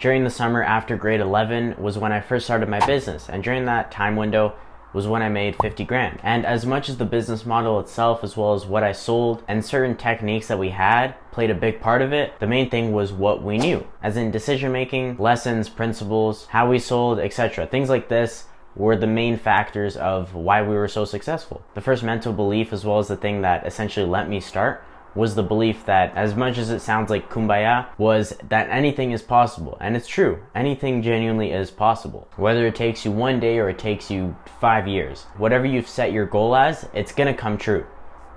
During the summer after grade 11 was when I first started my business, and during that time window was when I made 50 grand. And as much as the business model itself, as well as what I sold and certain techniques that we had played a big part of it, the main thing was what we knew, as in decision making, lessons, principles, how we sold, etc. Things like this were the main factors of why we were so successful. The first mental belief, as well as the thing that essentially let me start, was the belief that, as much as it sounds like kumbaya, was that anything is possible. And it's true, anything genuinely is possible. Whether it takes you one day or it takes you 5 years, whatever you've set your goal as, it's gonna come true,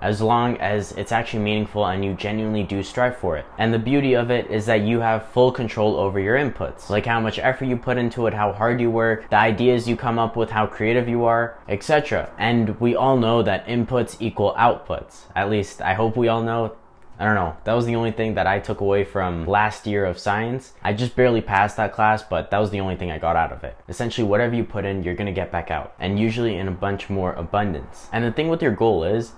as long as it's actually meaningful and you genuinely do strive for it. And the beauty of it is that you have full control over your inputs, like how much effort you put into it, how hard you work, the ideas you come up with, how creative you are, etc. And we all know that inputs equal outputs. At least I hope we all know. I don't know, that was the only thing that I took away from last year of science. I just barely passed that class, but that was the only thing I got out of it. Essentially, whatever you put in, you're gonna get back out, and usually in a bunch more abundance. And the thing with your goal is,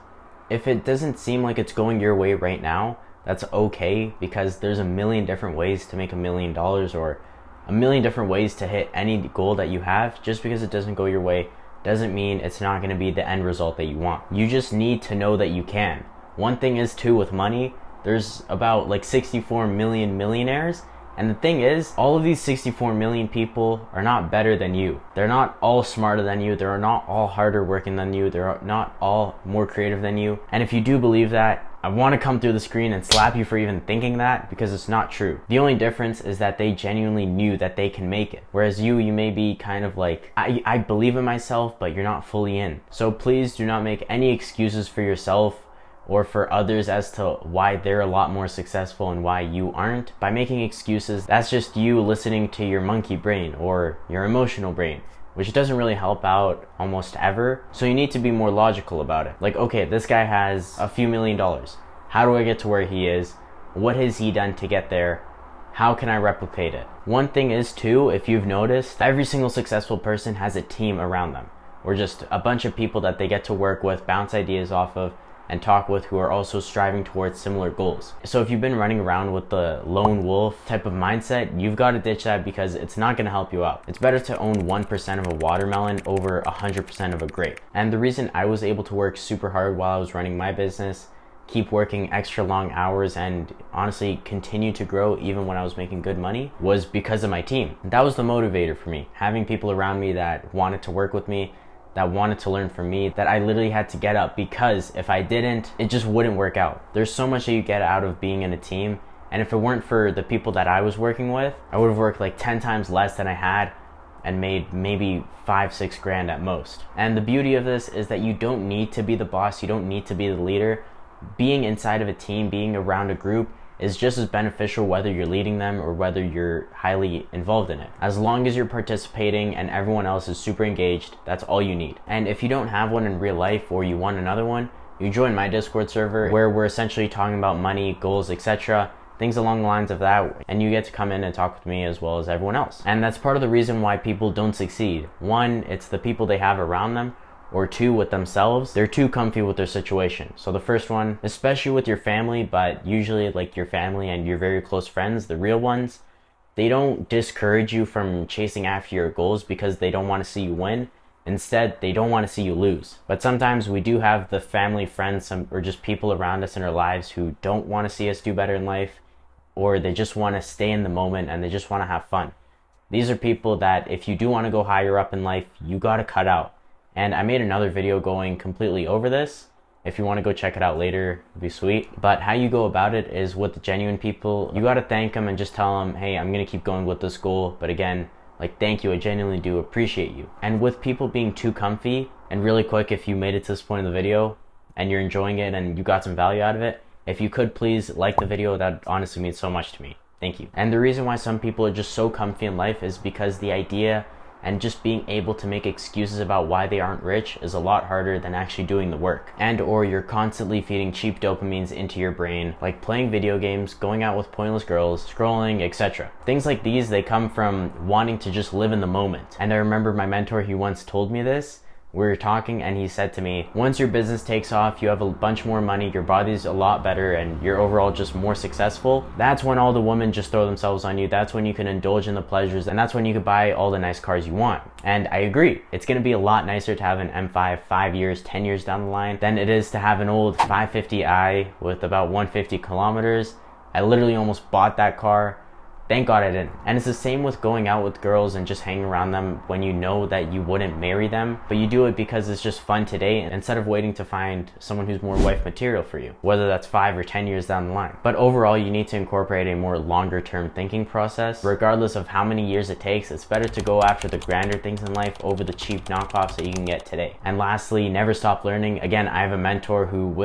if it doesn't seem like it's going your way right now, that's okay, because there's a million different ways to make $1 million, or a million different ways to hit any goal that you have. Just because it doesn't go your way doesn't mean it's not going to be the end result that you want. You just need to know that you can. One thing is too, with money, there's about like 64 million millionaires. And the thing is, all of these 64 million people are not better than you. They're not all smarter than you. They're not all harder working than you. They're not all more creative than you. And if you do believe that, I want to come through the screen and slap you for even thinking that, because it's not true. The only difference is that they genuinely knew that they can make it. Whereas you may be kind of like, I believe in myself, but you're not fully in. So please do not make any excuses for yourself or for others as to why they're a lot more successful and why you aren't. By making excuses, that's just you listening to your monkey brain or your emotional brain, which doesn't really help out almost ever. So you need to be more logical about it. Like, okay, this guy has a few $1 million. How do I get to where he is? What has he done to get there? How can I replicate it? One thing is too, if you've noticed, every single successful person has a team around them, or just a bunch of people that they get to work with, bounce ideas off of, and talk with, who are also striving towards similar goals. So if you've been running around with the lone wolf type of mindset, you've got to ditch that, because it's not going to help you out. It's better to own 1% of a watermelon over 100% of a grape. And the reason I was able to work super hard while I was running my business, keep working extra long hours, and honestly continue to grow even when I was making good money, was because of my team. That was the motivator for me. Having people around me that wanted to work with me, that wanted to learn from me, that I literally had to get up, because if I didn't, it just wouldn't work out. There's so much that you get out of being in a team, and if it weren't for the people that I was working with, I would have worked like 10 times less than I had and made maybe 5-6 grand at most. And the beauty of this is that you don't need to be the boss, you don't need to be the leader. Being inside of a team, being around a group, is just as beneficial whether you're leading them or whether you're highly involved in it. As long as you're participating and everyone else is super engaged, that's all you need. And if you don't have one in real life, or you want another one, you join my Discord server, where we're essentially talking about money, goals, etc., things along the lines of that, and you get to come in and talk with me as well as everyone else. And that's part of the reason why people don't succeed. One, it's the people they have around them, or two, with themselves, they're too comfy with their situation. So the first one, especially with your family, but usually like your family and your very close friends, the real ones, they don't discourage you from chasing after your goals because they don't want to see you win. Instead, they don't want to see you lose. But sometimes we do have the family, friends, or just people around us in our lives who don't want to see us do better in life, or they just want to stay in the moment and they just want to have fun. These are people that if you do want to go higher up in life, you got to cut out. And I made another video going completely over this. If you want to go check it out later, it'd be sweet. But how you go about it is with the genuine people, you got to thank them and just tell them, hey, I'm going to keep going with this goal. But again, like, thank you, I genuinely do appreciate you. And with people being too comfy, and really quick, if you made it to this point in the video and you're enjoying it and you got some value out of it, if you could please like the video, that honestly means so much to me. Thank you. And the reason why some people are just so comfy in life is because the idea and just being able to make excuses about why they aren't rich is a lot harder than actually doing the work. And or you're constantly feeding cheap dopamines into your brain, like playing video games, going out with pointless girls, scrolling, etc. Things like these, they come from wanting to just live in the moment. And I remember my mentor, he once told me this, We were talking and he said to me, once your business takes off, you have a bunch more money, your body's a lot better, and you're overall just more successful, that's when all the women just throw themselves on you. That's when you can indulge in the pleasures, and that's when you can buy all the nice cars you want. And I agree. It's going to be a lot nicer to have an M5 5 years, 10 years down the line than it is to have an old 550i with about 150 kilometers. I literally almost bought that car. Thank God I didn't. And it's the same with going out with girls and just hanging around them when you know that you wouldn't marry them, but you do it because it's just fun today instead of waiting to find someone who's more wife material for you, whether that's 5 or 10 years down the line. But overall, you need to incorporate a more longer term thinking process. Regardless of how many years it takes, it's better to go after the grander things in life over the cheap knockoffs that you can get today. And lastly, never stop learning. Again, I have a mentor who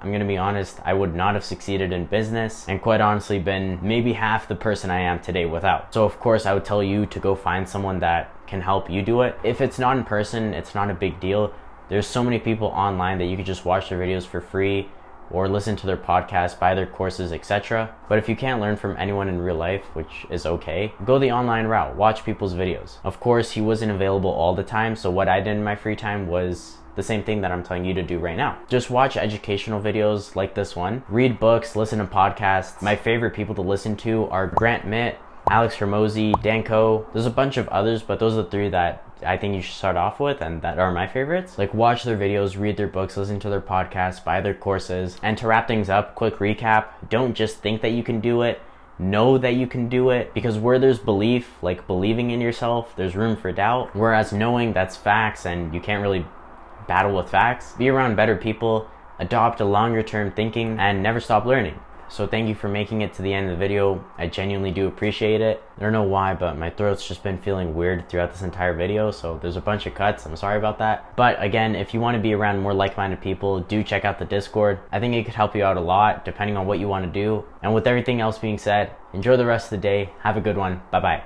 I'm gonna be honest, I would not have succeeded in business and quite honestly been maybe half the person I am today without. So of course I would tell you to go find someone that can help you do it. If it's not in person, it's not a big deal. There's so many people online that you could just watch their videos for free or listen to their podcasts, buy their courses, etc. But if you can't learn from anyone in real life, which is okay, go the online route, watch people's videos. Of course, he wasn't available all the time, so what I did in my free time was the same thing that I'm telling you to do right now. Just watch educational videos like this one, read books, listen to podcasts. My favorite people to listen to are Grant Mitt, Alex Hormozy, Danko. There's a bunch of others, but those are the 3 that I think you should start off with and that are my favorites. Like, watch their videos, read their books, listen to their podcasts, buy their courses. And to wrap things up, quick recap, don't just think that you can do it, know that you can do it, because where there's belief, like believing in yourself, there's room for doubt. Whereas knowing, that's facts and you can't really battle with facts. Be around better people, adopt a longer term thinking, and never stop learning. So thank you for making it to the end of the video. I genuinely do appreciate it. I don't know why, but my throat's just been feeling weird throughout this entire video, so there's a bunch of cuts. I'm sorry about that. But again, if you want to be around more like-minded people, do check out the Discord. I think it could help you out a lot depending on what you want to do. And with everything else being said, enjoy the rest of the day. Have a good one. Bye-bye.